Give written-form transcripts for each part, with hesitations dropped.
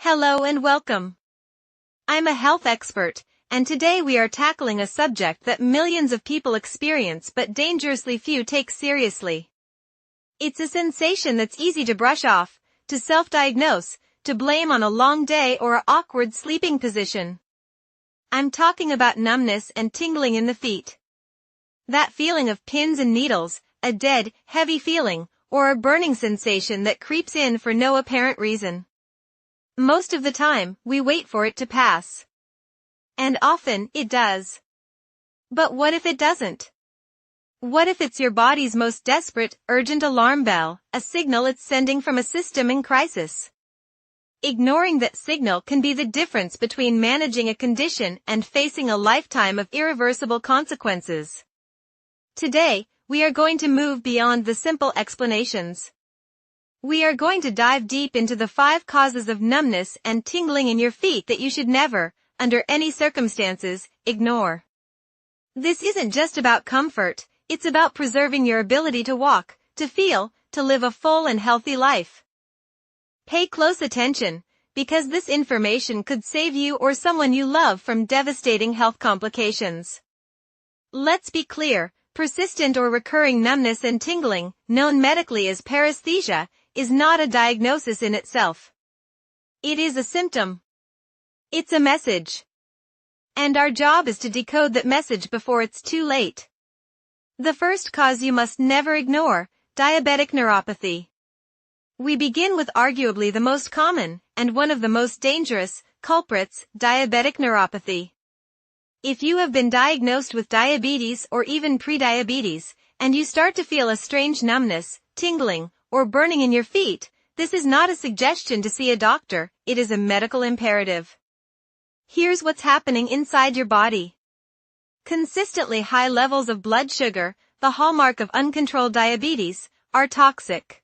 Hello and welcome. I'm a health expert, and today we are tackling a subject that millions of people experience but dangerously few take seriously. It's a sensation that's easy to brush off, to self-diagnose, to blame on a long day or an awkward sleeping position. I'm talking about numbness and tingling in the feet. That feeling of pins and needles, a dead, heavy feeling, or a burning sensation that creeps in for no apparent reason. Most of the time, we wait for it to pass. And often, it does. But what if it doesn't? What if it's your body's most desperate, urgent alarm bell, a signal it's sending from a system in crisis? Ignoring that signal can be the difference between managing a condition and facing a lifetime of irreversible consequences. Today, we are going to move beyond the simple explanations. We are going to dive deep into the 5 causes of numbness and tingling in your feet that you should never, under any circumstances, ignore. This isn't just about comfort, it's about preserving your ability to walk, to feel, to live a full and healthy life. Pay close attention, because this information could save you or someone you love from devastating health complications. Let's be clear, persistent or recurring numbness and tingling, known medically as paresthesia, is not a diagnosis in itself. It is a symptom. It's a message. And our job is to decode that message before it's too late. The first cause you must never ignore, diabetic neuropathy. We begin with arguably the most common, and one of the most dangerous, culprits, diabetic neuropathy. If you have been diagnosed with diabetes or even prediabetes, and you start to feel a strange numbness, tingling, or burning in your feet, this is not a suggestion to see a doctor, it is a medical imperative. Here's what's happening inside your body. Consistently high levels of blood sugar, the hallmark of uncontrolled diabetes, are toxic.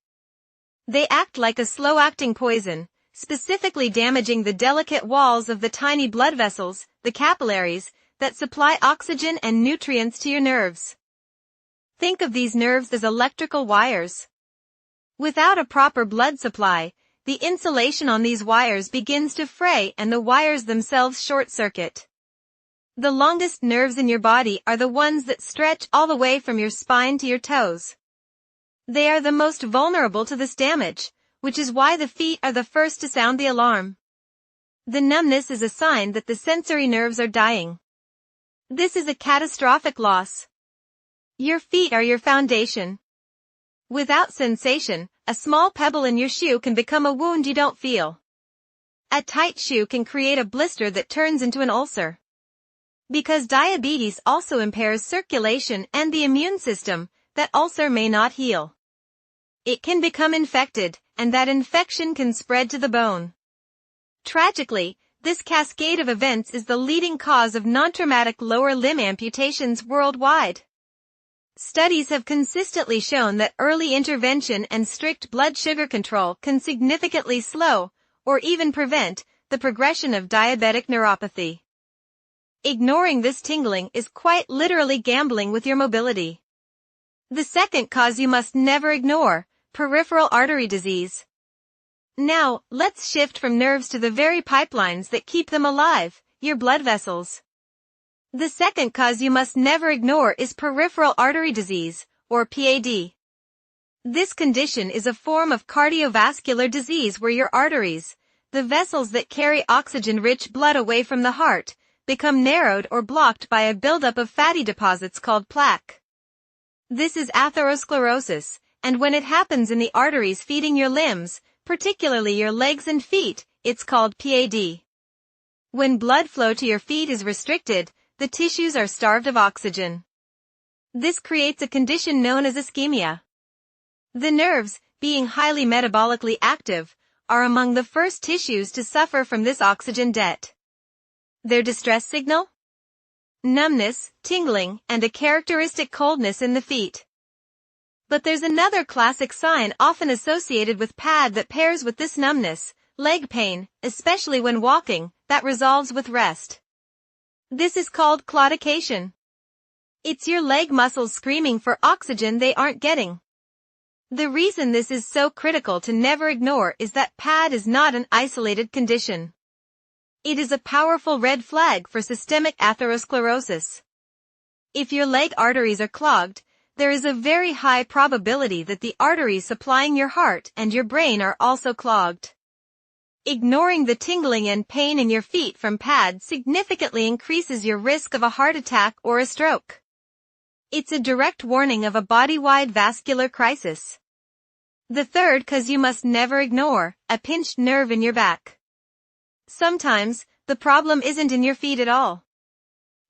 They act like a slow-acting poison, specifically damaging the delicate walls of the tiny blood vessels, the capillaries, that supply oxygen and nutrients to your nerves. Think of these nerves as electrical wires. Without a proper blood supply, the insulation on these wires begins to fray and the wires themselves short-circuit. The longest nerves in your body are the ones that stretch all the way from your spine to your toes. They are the most vulnerable to this damage, which is why the feet are the first to sound the alarm. The numbness is a sign that the sensory nerves are dying. This is a catastrophic loss. Your feet are your foundation. Without sensation, a small pebble in your shoe can become a wound you don't feel. A tight shoe can create a blister that turns into an ulcer. Because diabetes also impairs circulation and the immune system, that ulcer may not heal. It can become infected, and that infection can spread to the bone. Tragically, this cascade of events is the leading cause of non-traumatic lower limb amputations worldwide. Studies have consistently shown that early intervention and strict blood sugar control can significantly slow, or even prevent, the progression of diabetic neuropathy. Ignoring this tingling is quite literally gambling with your mobility. The second cause you must never ignore, peripheral artery disease. Now, let's shift from nerves to the very pipelines that keep them alive, your blood vessels. The second cause you must never ignore is peripheral artery disease, or PAD. This condition is a form of cardiovascular disease where your arteries, the vessels that carry oxygen-rich blood away from the heart, become narrowed or blocked by a buildup of fatty deposits called plaque. This is atherosclerosis, and when it happens in the arteries feeding your limbs, particularly your legs and feet, it's called PAD. When blood flow to your feet is restricted, the tissues are starved of oxygen. This creates a condition known as ischemia. The nerves, being highly metabolically active, are among the first tissues to suffer from this oxygen debt. Their distress signal? Numbness, tingling, and a characteristic coldness in the feet. But there's another classic sign often associated with PAD that pairs with this numbness, leg pain, especially when walking, that resolves with rest. This is called claudication. It's your leg muscles screaming for oxygen they aren't getting. The reason this is so critical to never ignore is that PAD is not an isolated condition. It is a powerful red flag for systemic atherosclerosis. If your leg arteries are clogged, there is a very high probability that the arteries supplying your heart and your brain are also clogged. Ignoring the tingling and pain in your feet from PAD significantly increases your risk of a heart attack or a stroke. It's a direct warning of a body-wide vascular crisis. The third cause you must never ignore, a pinched nerve in your back. Sometimes, the problem isn't in your feet at all.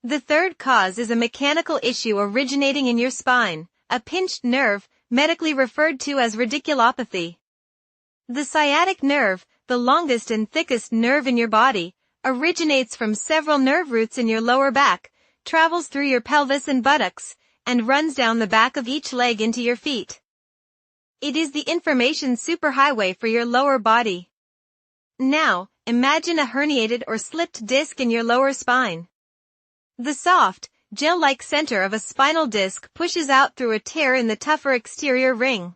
The third cause is a mechanical issue originating in your spine, a pinched nerve, medically referred to as radiculopathy. The sciatic nerve, the longest and thickest nerve in your body, originates from several nerve roots in your lower back, travels through your pelvis and buttocks, and runs down the back of each leg into your feet. It is the information superhighway for your lower body. Now, imagine a herniated or slipped disc in your lower spine. The soft, gel-like center of a spinal disc pushes out through a tear in the tougher exterior ring.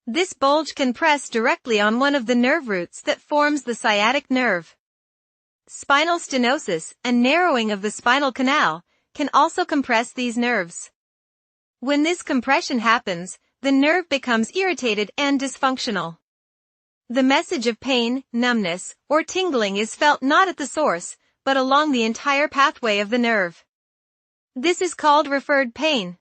This bulge can press directly on one of the nerve roots that forms the sciatic nerve. Spinal stenosis, a narrowing of the spinal canal, can also compress these nerves. When this compression happens, the nerve becomes irritated and dysfunctional. The message of pain, numbness, or tingling is felt not at the source, but along the entire pathway of the nerve. This is called referred pain.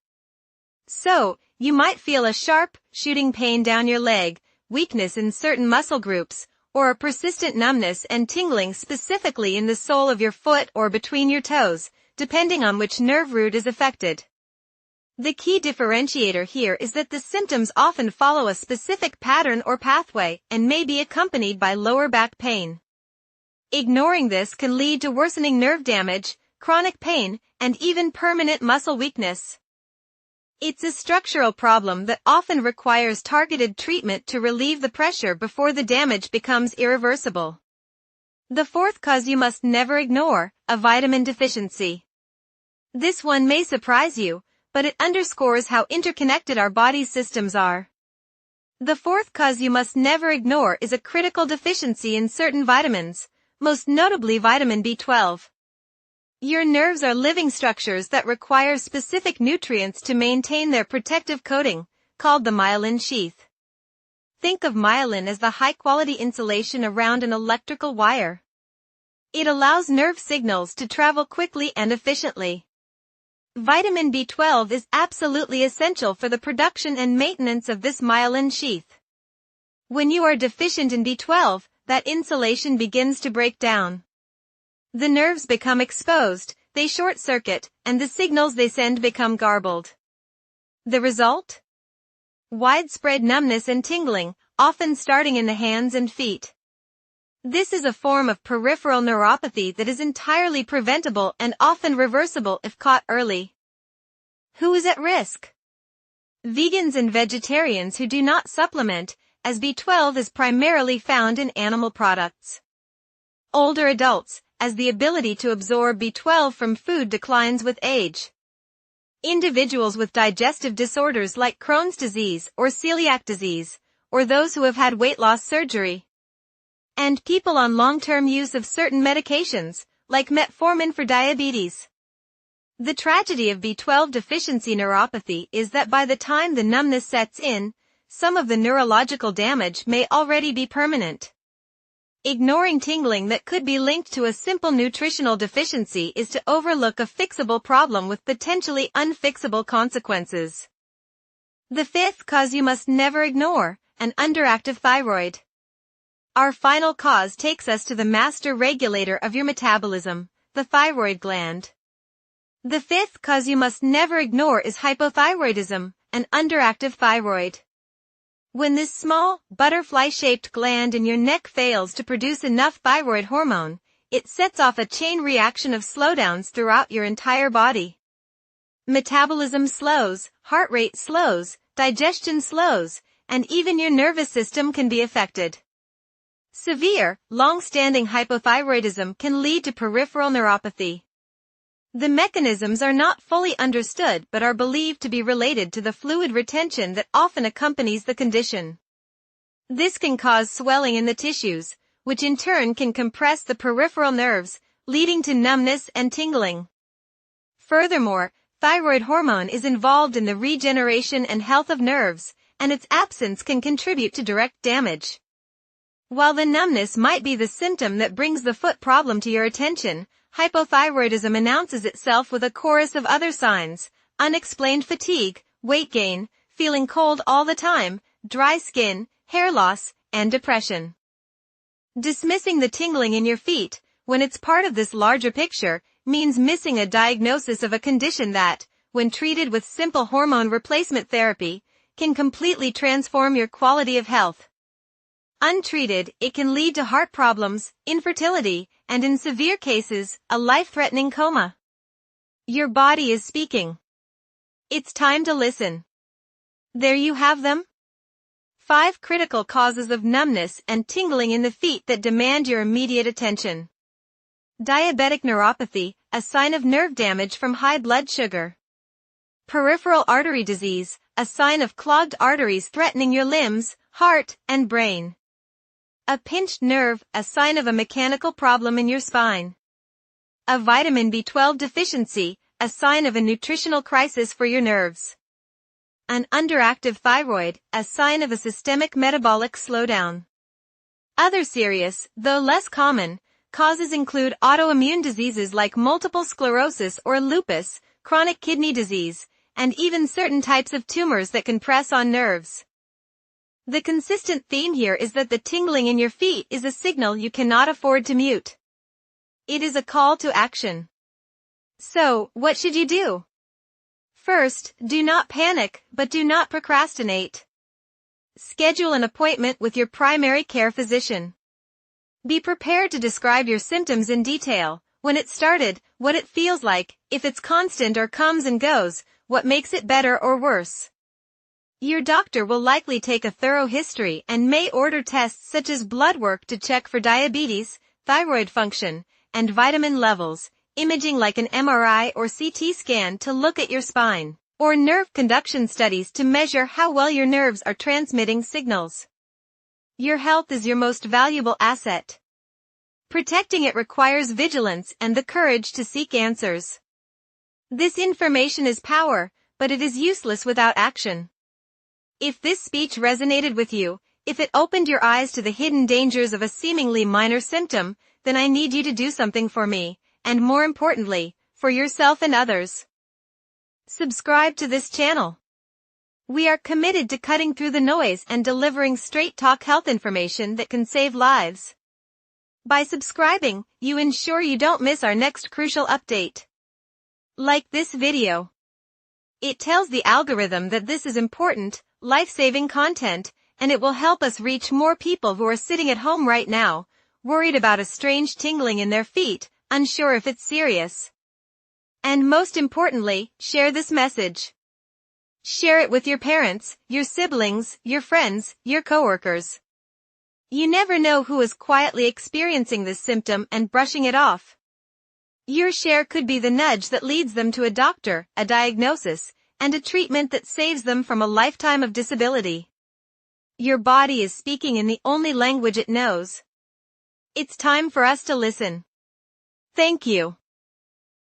So, you might feel a sharp, shooting pain down your leg, weakness in certain muscle groups, or a persistent numbness and tingling specifically in the sole of your foot or between your toes, depending on which nerve root is affected. The key differentiator here is that the symptoms often follow a specific pattern or pathway and may be accompanied by lower back pain. Ignoring this can lead to worsening nerve damage, chronic pain, and even permanent muscle weakness. It's a structural problem that often requires targeted treatment to relieve the pressure before the damage becomes irreversible. The fourth cause you must never ignore, a vitamin deficiency. This one may surprise you, but it underscores how interconnected our body's systems are. The fourth cause you must never ignore is a critical deficiency in certain vitamins, most notably vitamin B12. Your nerves are living structures that require specific nutrients to maintain their protective coating, called the myelin sheath. Think of myelin as the high-quality insulation around an electrical wire. It allows nerve signals to travel quickly and efficiently. Vitamin B12 is absolutely essential for the production and maintenance of this myelin sheath. When you are deficient in B12, that insulation begins to break down. The nerves become exposed, they short-circuit, and the signals they send become garbled. The result? Widespread numbness and tingling, often starting in the hands and feet. This is a form of peripheral neuropathy that is entirely preventable and often reversible if caught early. Who is at risk? Vegans and vegetarians who do not supplement, as B12 is primarily found in animal products. Older adults, as the ability to absorb B12 from food declines with age. Individuals with digestive disorders like Crohn's disease or celiac disease, or those who have had weight loss surgery. And people on long-term use of certain medications, like metformin for diabetes. The tragedy of B12 deficiency neuropathy is that by the time the numbness sets in, some of the neurological damage may already be permanent. Ignoring tingling that could be linked to a simple nutritional deficiency is to overlook a fixable problem with potentially unfixable consequences. The fifth cause you must never ignore, an underactive thyroid. Our final cause takes us to the master regulator of your metabolism, the thyroid gland. The fifth cause you must never ignore is hypothyroidism, an underactive thyroid. When this small, butterfly-shaped gland in your neck fails to produce enough thyroid hormone, it sets off a chain reaction of slowdowns throughout your entire body. Metabolism slows, heart rate slows, digestion slows, and even your nervous system can be affected. Severe, long-standing hypothyroidism can lead to peripheral neuropathy. The mechanisms are not fully understood but are believed to be related to the fluid retention that often accompanies the condition. This can cause swelling in the tissues, which in turn can compress the peripheral nerves, leading to numbness and tingling. Furthermore, thyroid hormone is involved in the regeneration and health of nerves, and its absence can contribute to direct damage. While the numbness might be the symptom that brings the foot problem to your attention, hypothyroidism announces itself with a chorus of other signs: unexplained fatigue, weight gain, feeling cold all the time, dry skin, hair loss, and depression. Dismissing the tingling in your feet, when it's part of this larger picture, means missing a diagnosis of a condition that, when treated with simple hormone replacement therapy, can completely transform your quality of health. Untreated, it can lead to heart problems, infertility, and in severe cases, a life-threatening coma. Your body is speaking. It's time to listen. There you have them. 5 critical causes of numbness and tingling in the feet that demand your immediate attention. Diabetic neuropathy, a sign of nerve damage from high blood sugar. Peripheral artery disease, a sign of clogged arteries threatening your limbs, heart, and brain. A pinched nerve, a sign of a mechanical problem in your spine. A vitamin B12 deficiency, a sign of a nutritional crisis for your nerves. An underactive thyroid, a sign of a systemic metabolic slowdown. Other serious, though less common, causes include autoimmune diseases like multiple sclerosis or lupus, chronic kidney disease, and even certain types of tumors that can press on nerves. The consistent theme here is that the tingling in your feet is a signal you cannot afford to mute. It is a call to action. So, what should you do? First, do not panic, but do not procrastinate. Schedule an appointment with your primary care physician. Be prepared to describe your symptoms in detail: when it started, what it feels like, if it's constant or comes and goes, what makes it better or worse. Your doctor will likely take a thorough history and may order tests such as blood work to check for diabetes, thyroid function, and vitamin levels, imaging like an MRI or CT scan to look at your spine, or nerve conduction studies to measure how well your nerves are transmitting signals. Your health is your most valuable asset. Protecting it requires vigilance and the courage to seek answers. This information is power, but it is useless without action. If this speech resonated with you, if it opened your eyes to the hidden dangers of a seemingly minor symptom, then I need you to do something for me, and more importantly, for yourself and others. Subscribe to this channel. We are committed to cutting through the noise and delivering straight talk health information that can save lives. By subscribing, you ensure you don't miss our next crucial update. Like this video. It tells the algorithm that this is important, life-saving content, and it will help us reach more people who are sitting at home right now, worried about a strange tingling in their feet, unsure if it's serious. And most importantly, share this message. Share it with your parents, your siblings, your friends, your coworkers. You never know who is quietly experiencing this symptom and brushing it off. Your share could be the nudge that leads them to a doctor, a diagnosis, and a treatment that saves them from a lifetime of disability. Your body is speaking in the only language it knows. It's time for us to listen. Thank you.